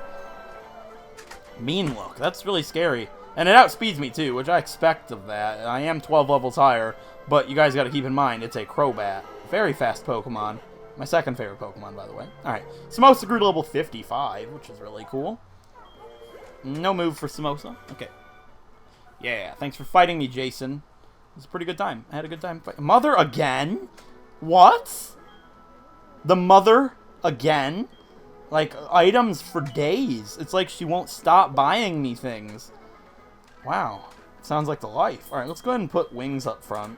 Mean look. That's really scary. And it outspeeds me, too, which I expect of that. I am 12 levels higher. But you guys got to keep in mind, it's a Crobat. Very fast Pokemon. My second favorite Pokemon, by the way. Alright, Samosa grew to level 55, which is really cool. No move for Samosa. Okay. Yeah, thanks for fighting me, Jason. It was a pretty good time. I had a good time fighting. Mother again? What? The mother again? Like, items for days. It's like she won't stop buying me things. Wow. Sounds like the life. Alright, let's go ahead and put Wings up front.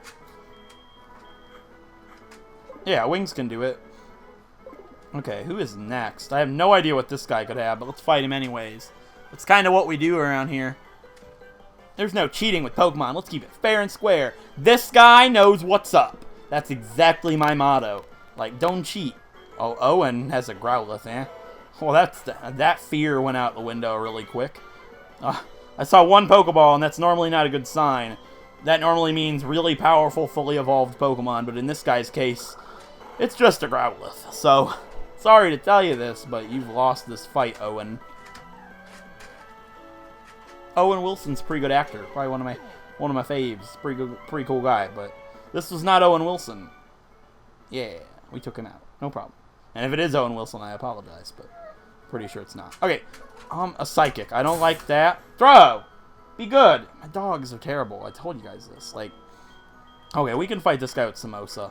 Yeah, Wings can do it. Okay, who is next? I have no idea what this guy could have, but let's fight him anyways. It's kind of what we do around here. There's no cheating with Pokemon. Let's keep it fair and square. This guy knows what's up. That's exactly my motto. Like, don't cheat. Oh, Owen has a Growlithe, eh? Well, that fear went out the window really quick. I saw one Pokeball, and that's normally not a good sign. That normally means really powerful, fully evolved Pokemon, but in this guy's case, it's just a Growlithe. So, sorry to tell you this, but you've lost this fight, Owen. Owen Wilson's a pretty good actor. Probably one of my faves. Pretty cool guy, but this was not Owen Wilson. Yeah, we took him out. No problem. And if it is Owen Wilson, I apologize, but pretty sure it's not. Okay, a Psychic. I don't like that. Throw! Be good! My dogs are terrible. I told you guys this. Like, okay, we can fight this guy with Samosa.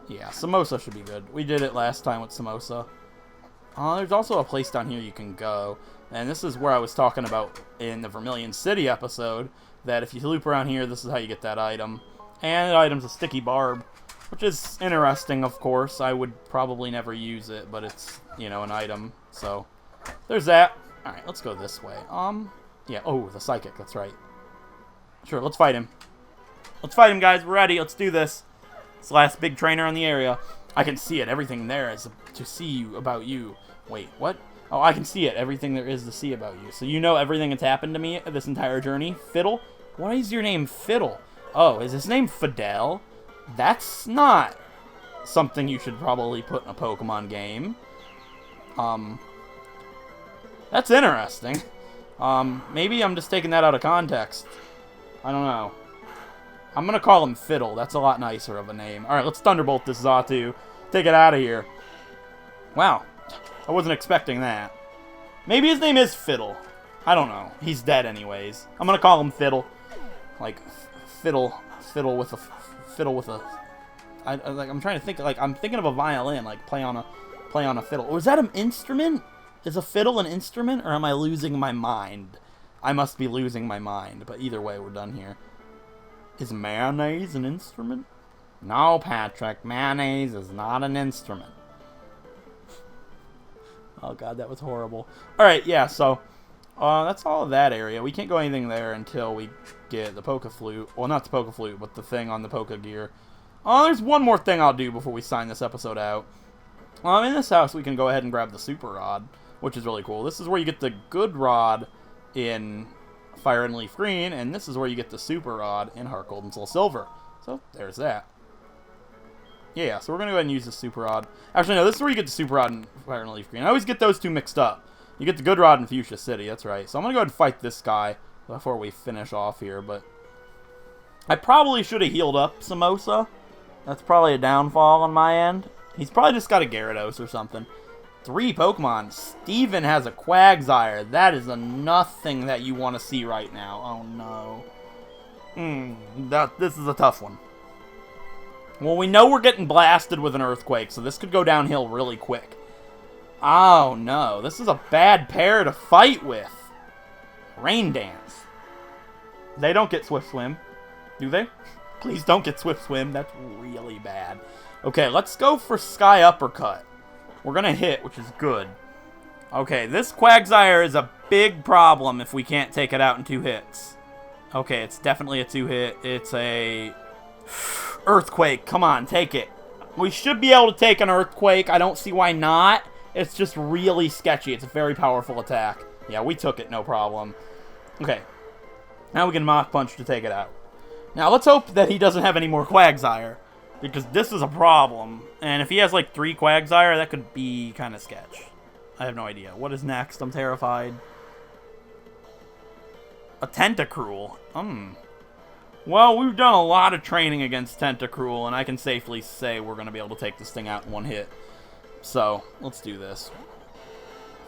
Yeah, Samosa should be good. We did it last time with Samosa. There's also a place down here you can go. And this is where I was talking about in the Vermilion City episode, that if you loop around here, this is how you get that item. And the item's a Sticky Barb, which is interesting, of course. I would probably never use it, but it's, you know, an item. So, there's that. Alright, let's go this way. Yeah, oh, the Psychic, that's right. Sure, let's fight him. Let's fight him, guys. We're ready. Let's do this. It's the last big trainer in the area. I can see it. Everything there is to see about you. Wait, what? Oh, I can see it. Everything there is to see about you. So you know everything that's happened to me this entire journey? Fiddle? Why is your name Fiddle? Oh, is his name Fidel? That's not something you should probably put in a Pokemon game. That's interesting. Maybe I'm just taking that out of context. I don't know. I'm gonna call him Fiddle. That's a lot nicer of a name. Alright, let's Thunderbolt this Xatu. Take it out of here. Wow. I wasn't expecting that. Maybe his name is Fiddle. I don't know. He's dead anyways. I'm gonna call him Fiddle. Like, Fiddle with a... I'm trying to think, like, I'm thinking of a violin, like, play on a fiddle. Or is that an instrument? Is a fiddle an instrument, or am I losing my mind? I must be losing my mind, but either way, we're done here. Is mayonnaise an instrument? No, Patrick, mayonnaise is not an instrument. Oh god, that was horrible. Alright, yeah, so that's all of that area. We can't go anything there until we get the Poke Flute. Well, not the Poke Flute, but the thing on the Poke Gear. There's one more thing I'll do before we sign this episode out. In this house, we can go ahead and grab the Super Rod, which is really cool. This is where you get the Good Rod in Fire and Leaf Green, and this is where you get the Super Rod in Heart Gold and Soul Silver. So, there's that. Yeah, so we're going to go ahead and use the Super Rod. Actually, no, this is where you get the Super Rod in Fire and Leaf Green. I always get those two mixed up. You get the Good Rod in Fuchsia City, that's right. So I'm going to go ahead and fight this guy before we finish off here, but I probably should have healed up Samosa. That's probably a downfall on my end. He's probably just got a Gyarados or something. 3 Pokemon. Steven has a Quagsire. That is a nothing that you want to see right now. Oh, no. This is a tough one. Well, we know we're getting blasted with an Earthquake, so this could go downhill really quick. Oh, no. This is a bad pair to fight with. Rain Dance. They don't get Swift Swim, do they? Please don't get Swift Swim. That's really bad. Okay, let's go for Sky Uppercut. We're going to hit, which is good. Okay, this Quagsire is a big problem if we can't take it out in 2 hits. Okay, it's definitely a 2-hit. It's a Earthquake. Come on, take it. We should be able to take an Earthquake. I don't see why not. It's just really sketchy. It's a very powerful attack. Yeah, we took it, no problem. Okay. Now we can Mach Punch to take it out. Now, let's hope that he doesn't have any more Quagsire, because this is a problem. And if he has, like, 3 Quagsire, that could be kind of sketch. I have no idea. What is next? I'm terrified. A Tentacruel. Well, we've done a lot of training against Tentacruel, and I can safely say we're going to be able to take this thing out in 1 hit. So, let's do this.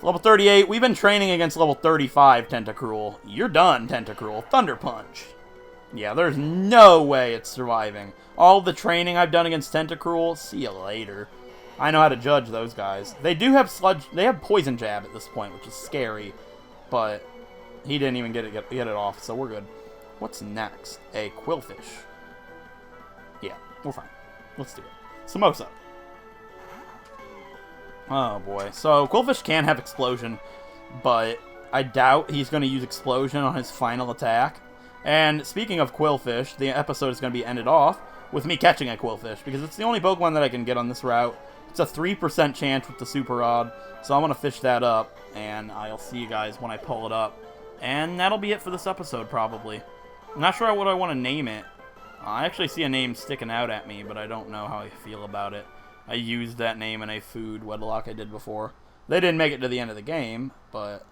Level 38, we've been training against level 35 Tentacruel. You're done, Tentacruel. Thunder Punch. Yeah, there's no way it's surviving. All the training I've done against Tentacruel, see you later. I know how to judge those guys. They do have they have Poison Jab at this point, which is scary. But he didn't even get it off, so we're good. What's next? A Quillfish. Yeah, we're fine. Let's do it. Samosa. Oh boy. So Quillfish can have Explosion, but I doubt he's going to use Explosion on his final attack. And speaking of Quillfish, the episode is going to be ended off with me catching a Quillfish, because it's the only Pokemon that I can get on this route. It's a 3% chance with the Super Rod, so I'm going to fish that up, and I'll see you guys when I pull it up. And that'll be it for this episode, probably. I'm not sure what I want to name it. I actually see a name sticking out at me, but I don't know how I feel about it. I used that name in a food Wedlocke I did before. They didn't make it to the end of the game, but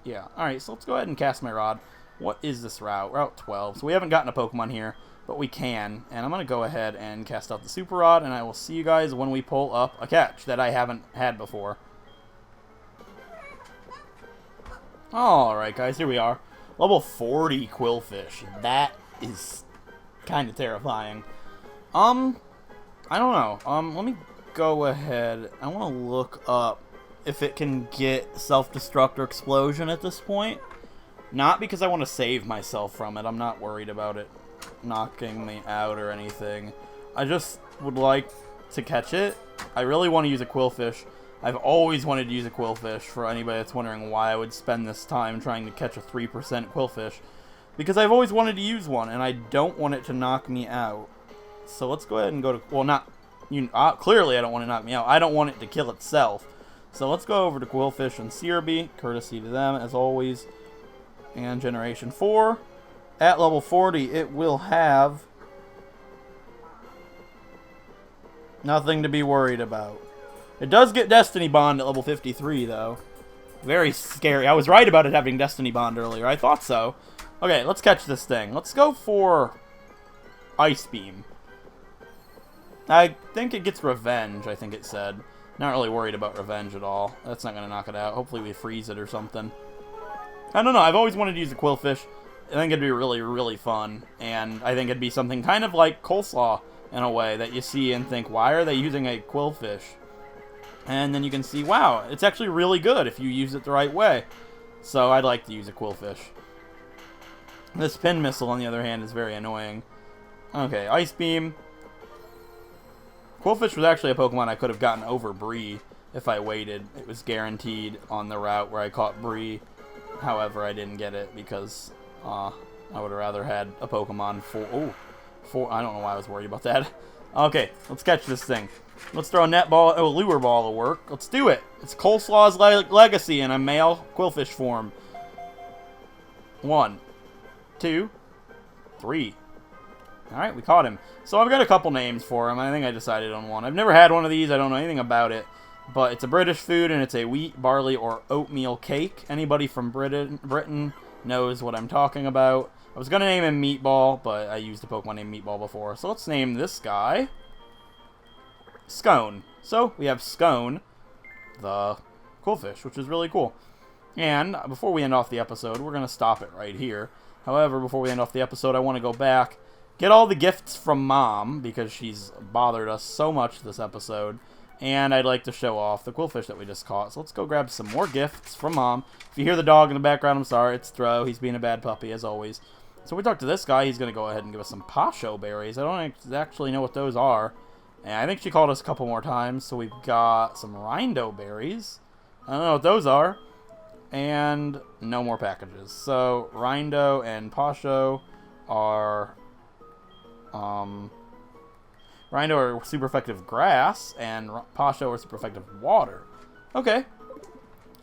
yeah. Alright, so let's go ahead and cast my rod. What is this route? Route 12. So we haven't gotten a Pokemon here, but we can. And I'm going to go ahead and cast out the Super Rod, and I will see you guys when we pull up a catch that I haven't had before. Alright guys, here we are. Level 40 Quillfish. That is kind of terrifying. I don't know. Let me go ahead. I want to look up if it can get Self-Destruct or Explosion at this point. Not because I want to save myself from it. I'm not worried about it knocking me out or anything. I just would like to catch it. I really want to use a Quillfish. I've always wanted to use a Quillfish, for anybody that's wondering why I would spend this time trying to catch a 3% Quillfish. Because I've always wanted to use one, and I don't want it to knock me out. So let's go ahead and go to... Well, not... clearly I don't want it to knock me out. I don't want it to kill itself. So let's go over to Quillfish and Searby, courtesy to them, as always. And Generation 4. At level 40, it will have nothing to be worried about. It does get Destiny Bond at level 53, though. Very scary. I was right about it having Destiny Bond earlier. I thought so. Okay, let's catch this thing. Let's go for Ice Beam. I think it gets Revenge, I think it said. Not really worried about Revenge at all. That's not going to knock it out. Hopefully we freeze it or something. I don't know. I've always wanted to use a Quillfish. I think it'd be really, really fun. And I think it'd be something kind of like Coleslaw, in a way, that you see and think, why are they using a Quillfish? And then you can see, wow, it's actually really good if you use it the right way. So I'd like to use a Quillfish. This Pin Missile, on the other hand, is very annoying. Okay, Ice Beam. Quillfish was actually a Pokemon I could have gotten over Bree if I waited. It was guaranteed on the route where I caught Bree. However, I didn't get it because I would have rather had a Pokemon for... I don't know why I was worried about that. Okay, let's catch this thing. Let's throw a net ball. Oh, a lure ball will work. Let's do it. It's Coleslaw's legacy in a male Quillfish form. 1, 2, 3. Alright, we caught him. So I've got a couple names for him. I think I decided on one. I've never had one of these. I don't know anything about it. But it's a British food, and it's a wheat, barley, or oatmeal cake. Anybody from Britain knows what I'm talking about. I was going to name him Meatball, but I used a Pokemon named Meatball before. So let's name this guy Scone. So we have Scone, the Quillfish, which is really cool. And before we end off the episode, we're going to stop it right here. However, before we end off the episode, I want to go back, get all the gifts from Mom, because she's bothered us so much this episode. And I'd like to show off the Quillfish that we just caught. So let's go grab some more gifts from Mom. If you hear the dog in the background, I'm sorry. It's Throw. He's being a bad puppy, as always. So we talked to this guy. He's going to go ahead and give us some Pasho berries. I don't actually know what those are. And I think she called us a couple more times. So we've got some Rindo berries. I don't know what those are. And no more packages. So Rindo and Pasho are... Rindo are super effective grass, and Pasho are super effective water. Okay.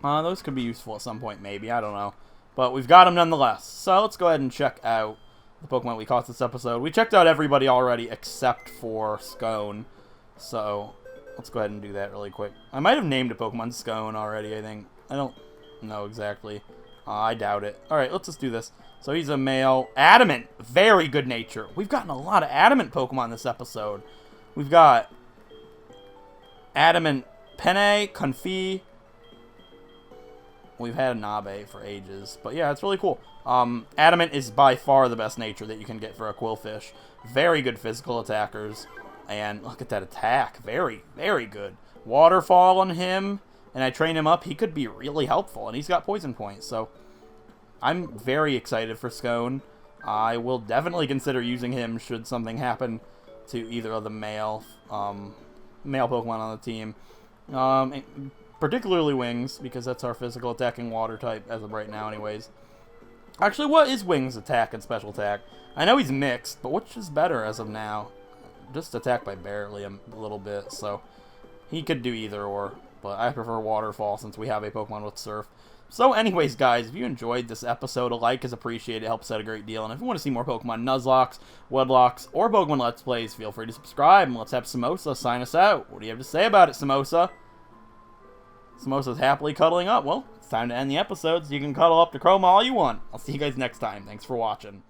Those could be useful at some point, maybe. I don't know. But we've got them nonetheless. So let's go ahead and check out the Pokemon we caught this episode. We checked out everybody already except for Scone. So let's go ahead and do that really quick. I might have named a Pokemon Scone already, I think. I don't know exactly. I doubt it. Alright, let's just do this. So he's a male. Adamant. Very good nature. We've gotten a lot of Adamant Pokemon this episode. We've got Adamant Penne, Confi, We've had a Nabe for ages. But yeah, it's really cool. Adamant is by far the best nature that you can get for a Quillfish. Very good physical attackers. And look at that attack. Very, very good. Waterfall on him. And I train him up. He could be really helpful. And he's got poison points. So I'm very excited for Scone. I will definitely consider using him should something happen to either of the male Pokemon on the team. Particularly Wings, because that's our physical attacking water type as of right now anyways. Actually, what is Wings' attack and special attack? I know he's mixed, but which is better as of now? Just attack by barely a little bit, so he could do either or, but I prefer Waterfall since we have a Pokemon with Surf. So anyways, guys, if you enjoyed this episode, a like is appreciated. It helps out a great deal. And if you want to see more Pokemon Nuzlocks, Wedlocks, or Pokemon Let's Plays, feel free to subscribe. And let's have Samosa sign us out. What do you have to say about it, Samosa? Samosa's happily cuddling up. Well, it's time to end the episode, so you can cuddle up to Kroma all you want. I'll see you guys next time. Thanks for watching.